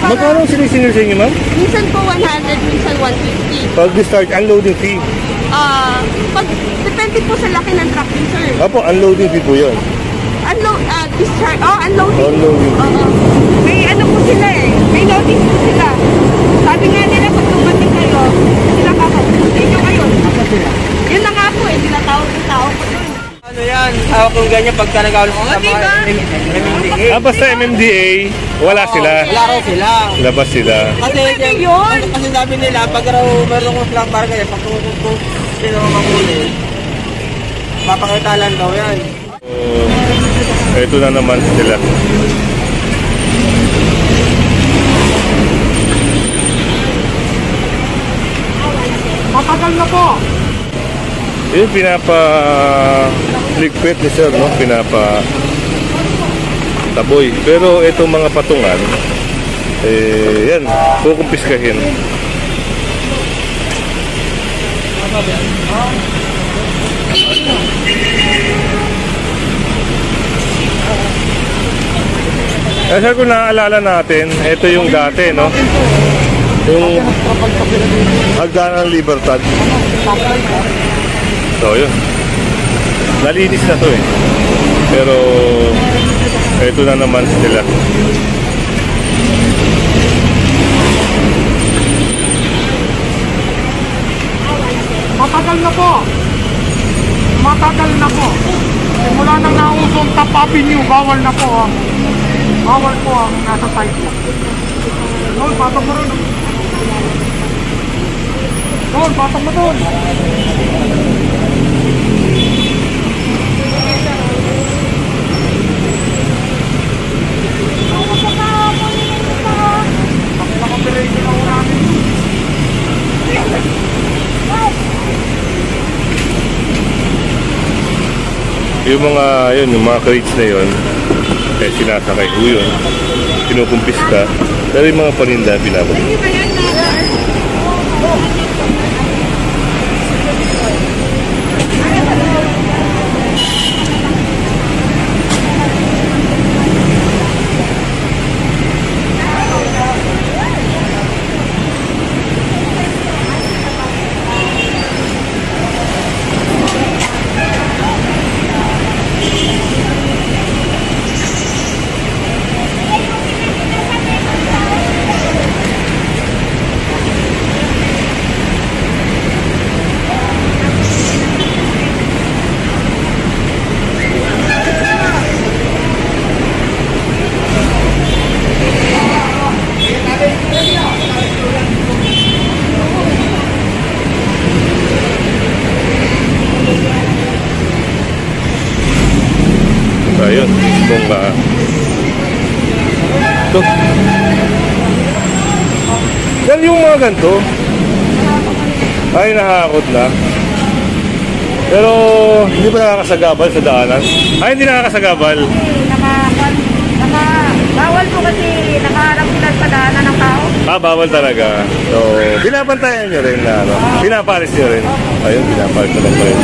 Magkano ang sinisingil sa inyo, ma'am? Minsan po 100, minsan 150. Pag discharge, unloading fee. Depende po sa laki ng truck din, sir. Apo, unloading fee po yun. Discharge, unloading. Unloading. May ano po sila eh. May loading po sila. Sabi nga nila, pag tumating kayo, sila kakapos. Inyo kayo. Yun na nga po eh, tinatawag ng tao po yun. Ano yan? Hawak yung ganyan pagka nag-awal sa mga MMDA. Basta MMDA, wala sila. Wala raw sila. Labas sila. Kasi yun. Kasi sabi nila, pag raw meron kong flag bar kaya, pag tumutuntong sila makuli, papakitalan daw yan. Ito na naman sila. Matagal na po. Yung pinapa-ligpit ni sir, no? Pinapa-taboy. Pero itong mga patungan, yan, kukumpiskahin. Sir, kung naaalala natin, ito yung dati, no? Yung hagdanan ng Libertad. So, yun. Nalinis na to eh. Pero, ito na naman sila. Matagal na po. Matagal na po. Simula nang nausong Top Avenue, bawal na po. Bawal po ang nasa site po. Doon, patok mo rin. Doon, patok mo doon. Yung mga crates na yun, sinasakay ko yun, kinukumpiska, pero yung mga paninda pinabalik. Ayun, ito. Yan yung mga ganito. Ay, nakakakot na. Pero, hindi pa nakakasagabal sa daanan. Ay, hindi nakakasagabal. Bawal po kasi nakaharap sila sa daanan ng tao. Bawal talaga. So, binabantayan nyo rin na, ano? Pinapalis nyo rin. Ayun, pinapalis na lang pa rin.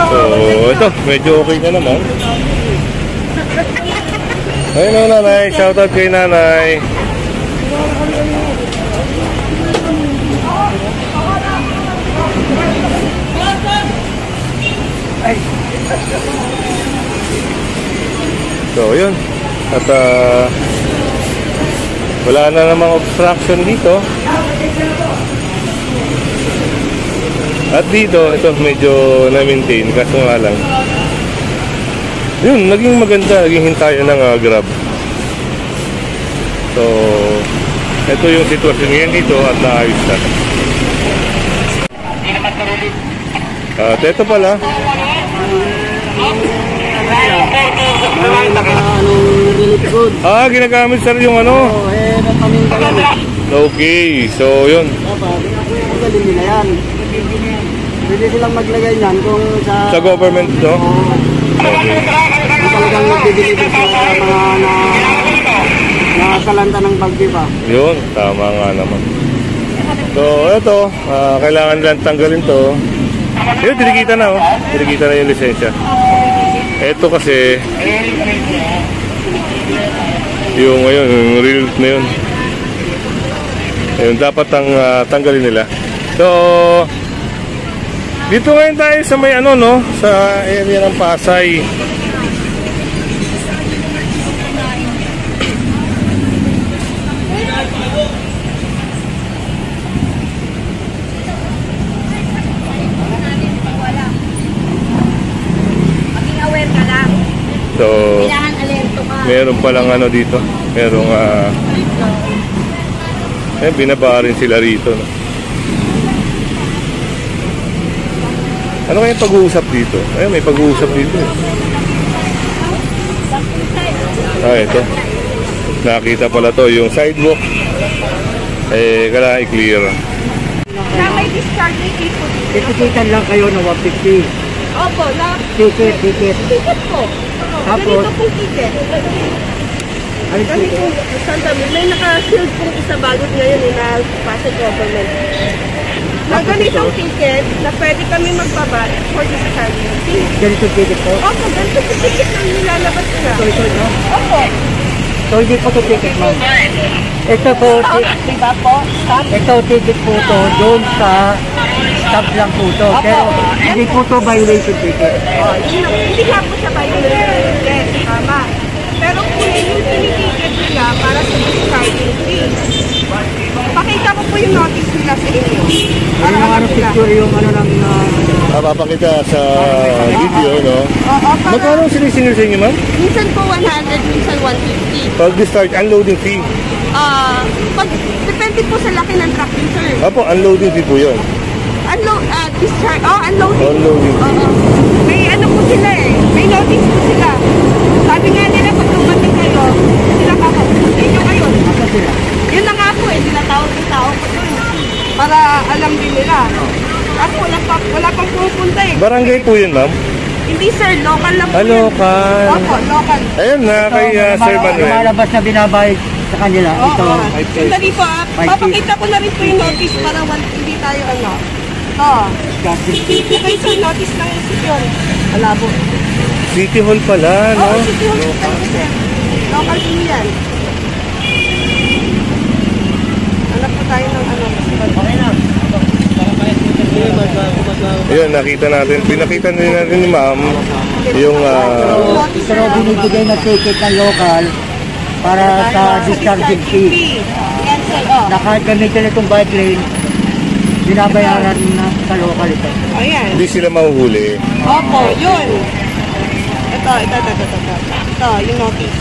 So, ito, medyo okay na naman. Ayun o, nanay. Shoutout kay nanay. So, yun. At wala na namang obstruction dito. At dito, ito medyo na-maintain, kaso nga lang. Yun, naging maganda, naging hintayan ng Grab. So, ito yung sitwasyon ngayon dito at naayos na. At ito pala. Ginagamit sir yung ano. Okay, so yun. Magaling nila yan. Pwede silang maglagay niyan kung Sa government, no? Okay. kung talagang nagdi-deliver sa mga nasalanta ng bagyo ba. Yun, tama nga naman. So, ito, kailangan lang tanggalin to. Yun, tinikita na, oh. Tinikita na yung lisensya. Ito kasi, yung ngayon, yung real na yun. Ayun, dapat tanggalin nila. So, dito ngayon tayo sa may ano, no? Sa area ng Pasay. Maging aware ka lang. So, Kailangan alerto ka. meron palang ano dito. Merong, binaba rin sila rito, no? Ano kayang pag-uusap dito? Ayun, may pag-uusap dito. Ito. Nakita pala to, yung sidewalk. Kailangan i-clear. Na may discharge may tipo dito. Titikitan lang kayo ng 150. Opo, na Ticket. ticket po. Tapos? Ganito pong ticket. Ano Ganito, Santa Maria, may naka-shield pong isa bagot ngayon na Pasay government. Na ganitong ticket na pwede kami magbaba for discharging fee. Ganito ticket po? Opo, ganito po ticket na nilalabas na. Ito, no? Opo. So, hindi po ito ticket mo. Ito po, Diba po? Stop. ito ticket po to doon sa stop lang po to. Pero hindi po to violation ticket. Hindi nga po siya violation ticket. Tama. Pero po yung tiniticket nila para sa discharging fee. Pakita ko po yung notice nila sa inyo. Para Yung alam ano nila. picture yung ano ng Papakita sa video, no? Oo, para Magkano sinisingil sa inyo, ma'am? minsan po 100, minsan 150. Pag-discharge, unloading fee. Depende po sa laki ng truck din, sir. Apo, unloading fee po yun. Discharge, unloading. Unloading. Oo. May ano po sila eh. May notice po sila. Sabi nga nila, pag dumating kayo, sila kakasabihin nyo ngayon. Yun na nga po eh, tinatawag yung tao po dun. Para alam din nila. Kasi wala pang pupunta eh. Barangay po yun, ma'am? Hindi sir, local lang po yun. Local. Opo, local. Ayun na, kay Sir Manuel. lumalabas na binabayad sa kanila. Ito, Oo. Sandali po ah. Papakita ko na rin po yung notice para hindi tayo ano. Ito. Okay sir, notice ng institusyon. Alabo. City Hall pala, no? Oo, City Hall po sir. Local din yan. Hanap po tayo ng ano. Okay na. Ayun, nakita natin. Pinakita din natin ni ma'am yung Pero binibigay na ticket ng local para sa discharging fee. Yan sir, oh. Na kahit gamitin itong bike lane, binabayaran na sa local ito. Oh, yan. hindi sila mahuhuli. Opo, yun. Ito. Ito, yung notice.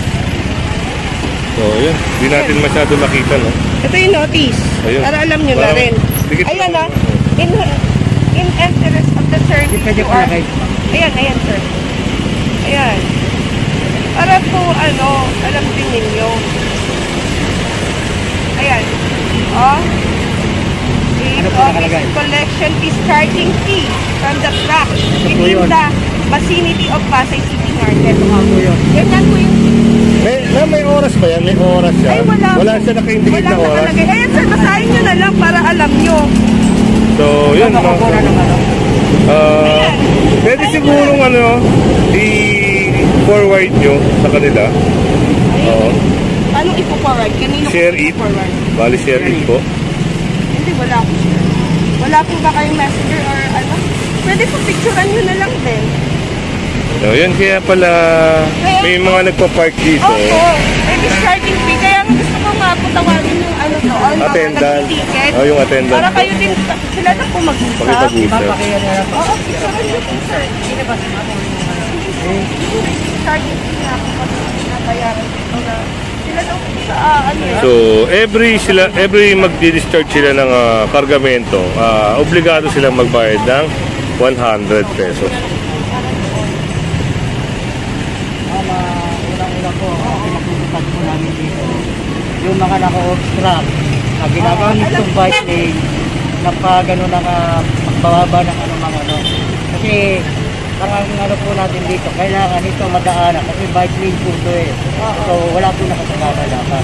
So, yun. Hindi natin masyado makita, no? Ito yung notice. Ayun. Para alam nyo na rin. Dikit Ayan lang. ah. In interest of the service. Hindi pwede you pala are- kayo. Ayan sir. Ayan. Para po alam din ninyo. Ayan. Oh. Ano po nakalagay? Collection discharging fee from the truck within yun. the vicinity of Pasay City Market. Ano yun? Ganyan po yung May oras ba yan? May oras siya? Ay, wala siya naka-indicate Wala na oras? nakalagay. Ayan sir, basahin nyo na lang para alam nyo. So, yun. Ano kukuha ng ano? Pwede sigurong i-forward nyo sa kanila. Oo. Paano ipo-forward? Kanino Share ko it. ipo-forward? Bali, share it po. Hindi, wala po siya. Wala po ba kayong messenger or ano? Pwede po picturean nyo na lang din. So, yun. Kaya pala may mga nagpa-park dito. Opo, may discharging fee. Kaya gusto ko nga po tawagin yung ano doon, mga Attendant. nag-ticket. Oh, yung attendant. Para kayo din, sila na po mag-usap. Pakipag-usap. Papakaya na lang po. Oo, picture niyo po, sir. Charging fee nga po kasi pinabayaran dito na sila daw po sa ano yan. So, every mag-discharge sila ng kargamento, obligado silang magbayad ng 100 pesos. Unang-una po, pinapuputag po namin dito. Yung mga naka-obstruct, na ginagawa nitong bike lane, napagano na magbababa ng ano. Kasi, parang ano po natin dito, kailangan ito madaanan kasi bike lane po ito eh. So, wala po nakasagana.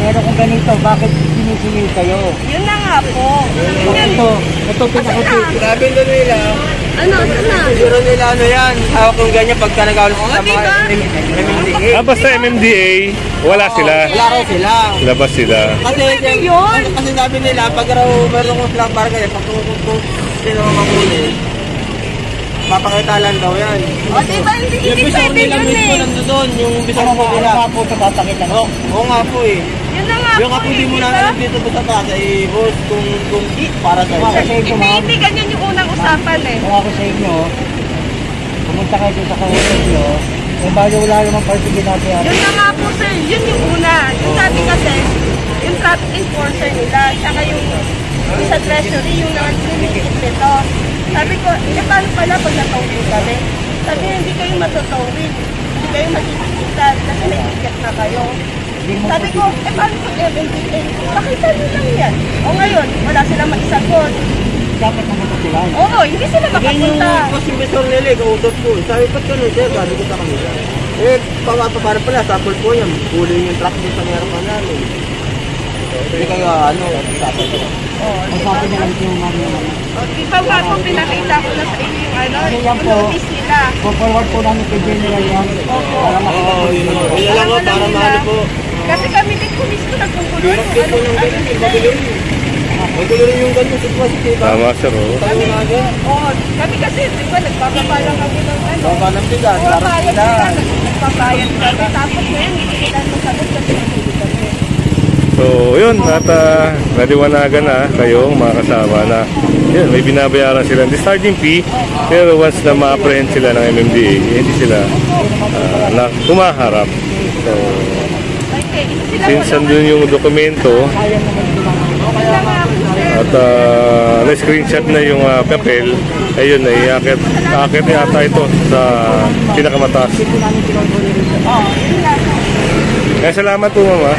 Pero kung ganito, bakit sinisingil kayo? Yun na nga po. Ito pinakasip. Grabe na nila. Ano na? Siguro nila ano yan. Hawak kung ganyan pagka nag-awal sa mga diba? MMDA. Basta MMDA, wala sila. Wala raw sila. Labas sila. Kasi yun. kasi sabi nila, pag raw meron kong flag bar ganyan, pag kung sino mamuli, papakita lang daw yan. O, diba? Hindi Yung pwede nila yun mismo eh. nandoon, yung bisang Ano po nila. nga po ito papakita mo? Oo nga po eh. Yun na nga Yung po ako eh, hindi mo diba? na dito po sa taas ay boss kung para sa Kung ako sa inyo, ma'am, Hindi ganyan yung unang usapan eh. kung ako sa inyo, pumunta kayo dito sa kausap nyo, kung bago wala naman partigin natin Yun na nga po sir, yun yung una. Yung sabi kasi, yung traffic enforcer nila, saka yung sa treasury, yung nangangilitit nito. Sabi ko, paano pala pag natawid kami? Sabi niya, hindi kayo matutawid. Hindi kayo matitikitan kasi may ticket na kayo. Sabi ko, paano pag MMDA? Pakita nyo lang yan. O ngayon, wala silang maisagot. dapat naman sila. Oo, hindi sila Yan yung makapunta. boss yung bisor nila eh, kausap ko. Sabi, ba't ganun sir? Sabi ko sa kanila. Eh, para pala, sample po yan. Kuling yung truck dito sa meron pa namin. Hindi kayo, sample ko. Ang sabi nila yung mga Iba nga po, pinakita ko na sa inyo yung ano, Kasi yan yung po. notice nila. forward po namin kay General yan. Para makita po Yun nila. lang po, Alam para nila. maano po. Kasi kami din po mismo nagkukulo Hirap din po ng ganun, magulo rin. Magulo rin yung ganun sitwasyon, diba? Tama, sir. Oh. Tayo nga din. Oo, kami kasi, di ba, nagpapabala lang kami ng ano. Baba ng bigas, Oo, parang bayad sila. sila, nagpapabayad kami. Tapos ngayon, hindi sila masagot kasi nagkukulo kami. So, yun, at naliwanagan na kayong mga kasama na yun, may binabayaran silang discharging fee, pero once na ma-apprehend sila ng MMDA, hindi sila na kumaharap. So, Okay, sila since andun yung dokumento Sila nga po, sir. at na-screenshot na yung papel, ayun, naiakit yata ito sa pinakamataas. Oo, yun nga. Kaya salamat po, mama.